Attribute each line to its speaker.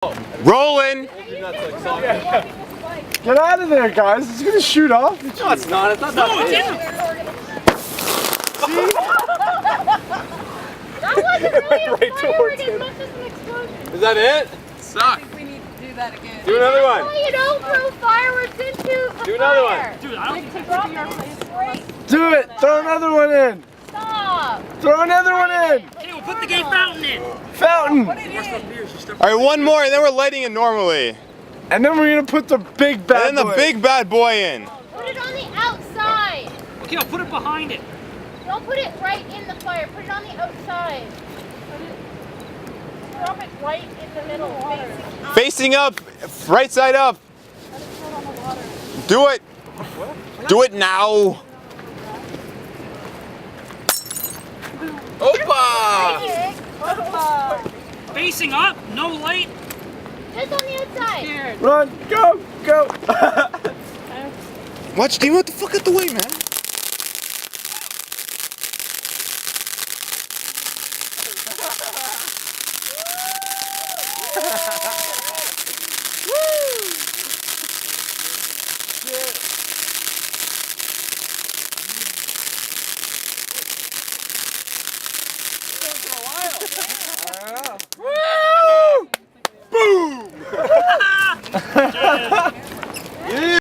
Speaker 1: Rolling!
Speaker 2: Get out of there, guys. It's gonna shoot off.
Speaker 1: No, it's not. It's not that big.
Speaker 3: That wasn't really a
Speaker 1: Right
Speaker 3: firework
Speaker 1: towards
Speaker 3: as
Speaker 1: him.
Speaker 3: much as an explosion.
Speaker 1: Is that it?
Speaker 4: I think we need to do that again.
Speaker 1: Do another
Speaker 3: That's
Speaker 1: one.
Speaker 3: why you don't throw fireworks into the
Speaker 1: Do another
Speaker 3: fire.
Speaker 1: one.
Speaker 4: Dude, I don't think
Speaker 3: To
Speaker 4: that
Speaker 3: drop
Speaker 4: should be our
Speaker 3: it
Speaker 4: place.
Speaker 3: straight.
Speaker 2: Do it. Throw another one in.
Speaker 3: Stop.
Speaker 2: Throw another one in.
Speaker 4: Hey, we'll put the gay fountain in.
Speaker 2: Fountain.
Speaker 1: Alright, one more and then we're lighting it normally.
Speaker 2: And then we're gonna put the big bad
Speaker 1: And then the
Speaker 2: boy.
Speaker 1: big bad boy in.
Speaker 3: Put it on the outside.
Speaker 4: Okay, I'll put it behind it.
Speaker 3: Don't put it right in the fire. Put it on the outside. Drop it right in the middle.
Speaker 1: Facing up, right side up. Do it. Do it now. Opa!
Speaker 4: Facing up, no light.
Speaker 3: Just on the outside.
Speaker 2: Run. Go. Go.
Speaker 1: Watch, Dean, what the fuck out the way, man?